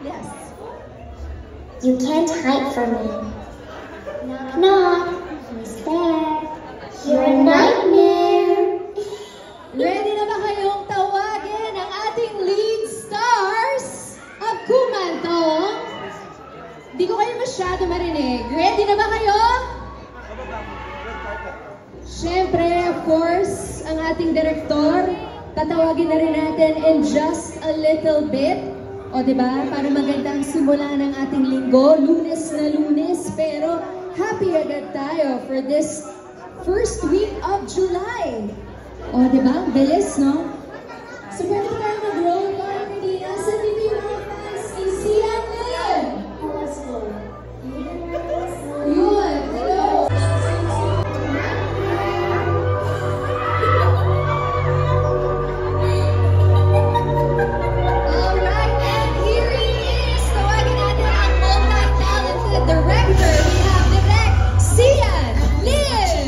Yes. You can't hide from me. Knock, knock. Who's there? You're a nightmare. Ready na ba kayong tawagin ang ating lead stars of Kumantong? Di ko kayo masyado marinig. Ready na ba kayo? Siyempre, of course, ang ating direktor, tatawagin na rin natin in just a little bit. O diba? Para magandang simula ng ating linggo, Lunes na Lunes, pero happy agad tayo for this first week of July. O diba? Bilis, no? So pwede ba tayo mag-roll call kanina? Sa TV mga fans, isiyan na yun! Let's go. Yun, hello! Alright, and here he is! Tawagin natin ang multi-talented director. We have Direk Sian Lim!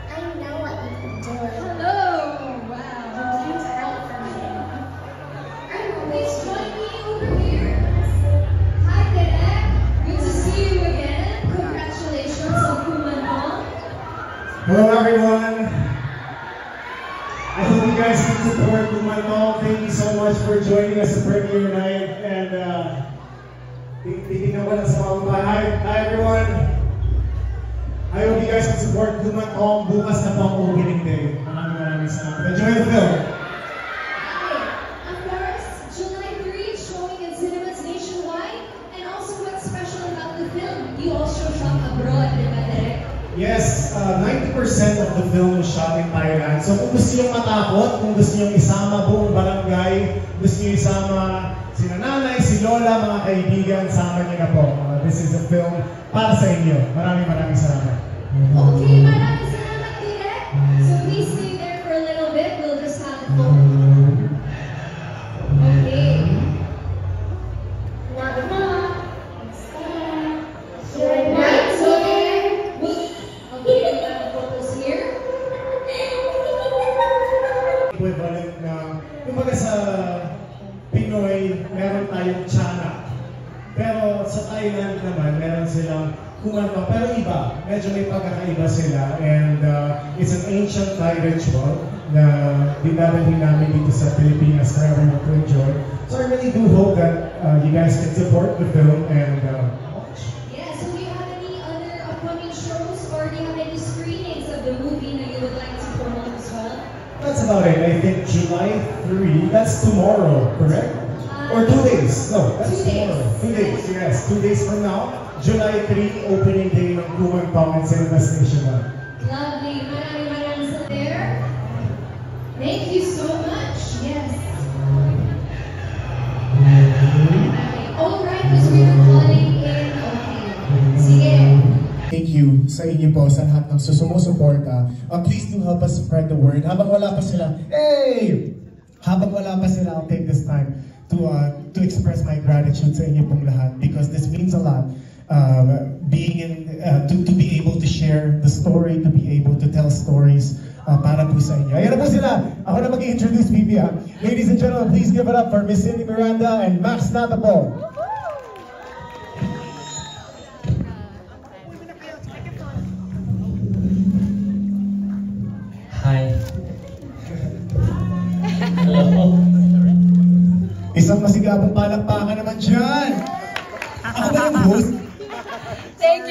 I know what you can do. Hello! Wow! You can't hide from me. Please join me over here. Hi, Direk. Good to see you again. Congratulations on Kumantong. Hello everyone. I hope you guys can support Kumantong. Thank you so much for joining us at premiere night. And titignan ko lang sa mga bahay. Hi everyone. I hope you guys can support Kumantong. Bukas na po ang opening day. Maraming salamat. Enjoy the film. Of course, July 3 showing in cinemas nationwide. And also, what's special about the film? You also shot abroad, di ba, Direk? Yes, 90% of the film was shot in Thailand. So kung gusto nyo matakot, kung gusto nyo isama buong barangay, gusto nyo isama si nanay, si lola, mga kaibigan, sama nyo na po. This is a film para sa inyo. Maraming salamat. Okay, maraming salamat, Direk. So please stay there for a little bit. We'll just have a phone. Okay. Knock, knock. Who's there? You're a nightmare. Okay, we have photos here. Equivalent na, kumbaga sa Pinoy, meron tayong tiyanak. Pero sa Thailand naman, meron silang Kumantong. Pero iba, medyo may pagkakaiba sila. And it's an ancient Thai ritual na dinadalhin namin dito sa Pilipinas para everyone to enjoy. So I really do hope that you guys can support the film and watch. Yeah, so do you have any other upcoming shows or do you have any screenings of the movie that you would like to promote as well? That's about it. I think July 3, that's tomorrow, correct? Or 2 days? No, that's 2 days. tomorrow. 2 days, yes. 2 days from now, July 3, opening day ng Kumantong and Cinemas Nationwide. Lovely. Maraming salamat there. Thank you so much. Yes. All right, because we were calling in. Okay. Sige. Thank you sa inyo po sa lahat ng sumusuporta. Please do help us spread the word. Habang wala pa sila, I'll take this time to express my gratitude sa inyo pong lahat because this means a lot. To be able to share the story, to be able to tell stories para po sa inyo. Ayan na po sila. Ako na mag-i-introduce, Bibi. Ladies and gentlemen, please give it up for Miss Cindy Miranda and Max Natapol. Hi. Hello. Isang masigabong palakpakan naman dyan. Ako ba yung host? Thank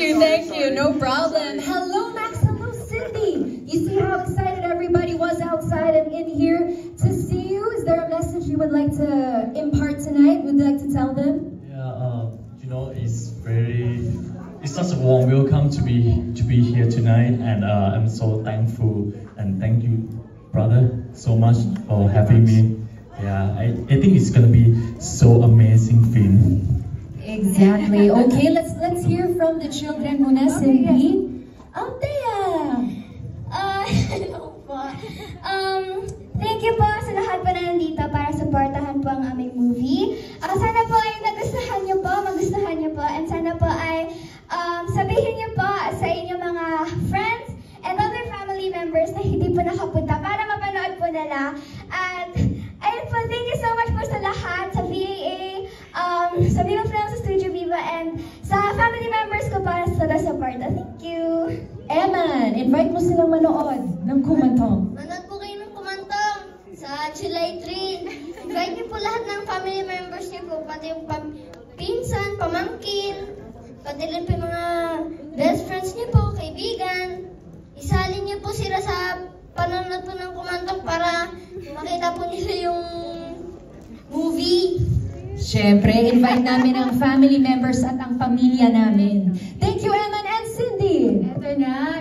you, no problem. Hello, Max, hello, Cindy. You see how excited everybody was outside and in here to see you? Is there a message you would like to impart tonight? Would you like to tell them? Yeah, it's such a warm welcome to be here tonight, and I'm so thankful and thank you, brother, so much for having me. Yeah, I think it's gonna be so amazing film. Exactly. Okay, let's hear from the children muna, Cindy. Thea! Hello po. Thank you po sa lahat po na nandito para supportahan po ang aming movie. Sana po ay magustuhan niyo po, and sana po ay sabihin niyo po sa inyong mga friends and other family members na hindi po nakapunta para mapanood po nila. At ayun po, thank you so much po sa lahat, sa VAA, sa Viva Film, sa Studio Viva, and sa family members ko para sa suporta. Thank you! Eman, invite mo silang manood ng Kumantong. Manood po kayo ng Kumantong sa July 3. Invite niyo po lahat ng family members niyo po, pati yung pinsan, pamangkin, pati rin po yung mga best friends niyo po, kaibigan. Isalin niyo po sila sa panonood po ng Kumantong para makita po nila yung movie. Siyempre, invite namin ang family members at ang pamilya namin. Thank you, Eman and Cindy! Ito na.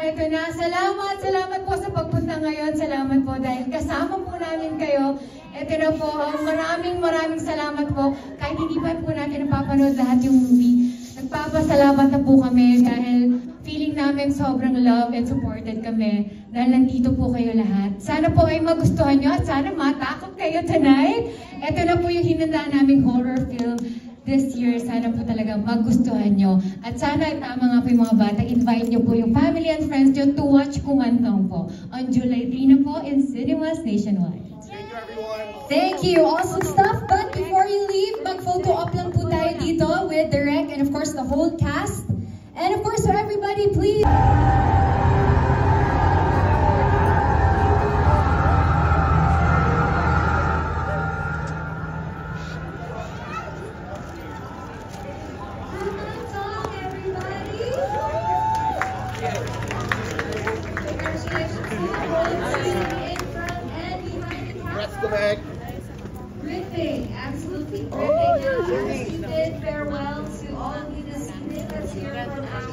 Salamat po sa pagpunta ngayon. Salamat po dahil kasama po namin kayo. Ito na po, maraming salamat po. Kahit hindi pa po natin napapanood lahat yung movie, nagpapasalamat na po kami dahil feeling namin sobrang love and supported kami dahil nandito po kayo lahat. Sana po ay magustuhan nyo at sana matakot kayo tonight. Ito na po yung hinanda naming horror film this year. Sana po talaga magustuhan nyo. At sana, tama nga po yung mga bata, invite nyo po yung family and friends nyo to watch Kumantong po on July 3 na po in cinemas nationwide. Thank you! Awesome stuff! But before you leave, mag-photo op lang po tayo dito with Direk and of course the whole cast. And of course, for everybody, please... Gripping, absolutely gripping. Now, as we bid farewell to all of you this evening, let's hear from our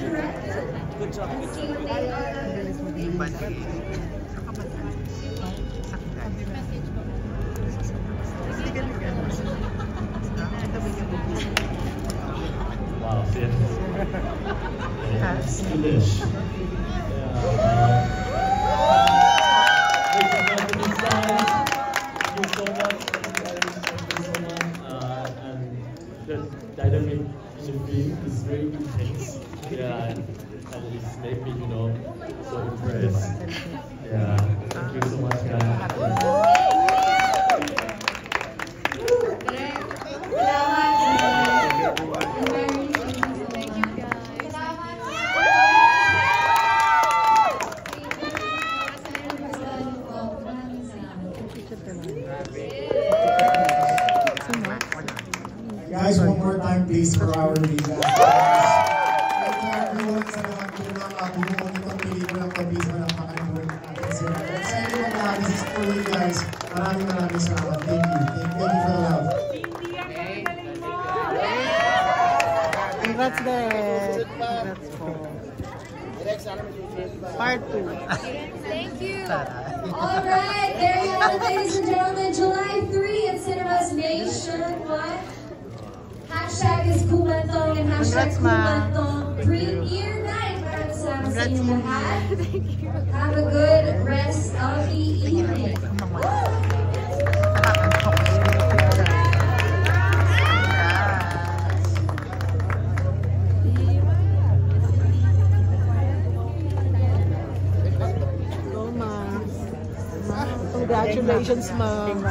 director. Good job. Let's see what they are. Wow, it's English. Dynamic in the film is very intense. Yeah, and it's made me, so impressed. Yeah, thank you so much, guys. Guys, one more time please for our Viva. Thank you everyone sa lahat po ng bumuo nitong pelikulang Kabisma ng Pakalimon natin sila. Sa inyo na this is for you guys. Maraming salamat. Thank you. Thank you for the love. Congrats, Derek. Congrats po. Part 2. Thank you. All right, there you have it, ladies and gentlemen. July 3 at Cinemas Nationwide. Hashtag is Kumantong and hashtag Kumantong premiere night. Maraming salamat sa inyo lahat. Have a good rest of the evening. Congratulations, Mom.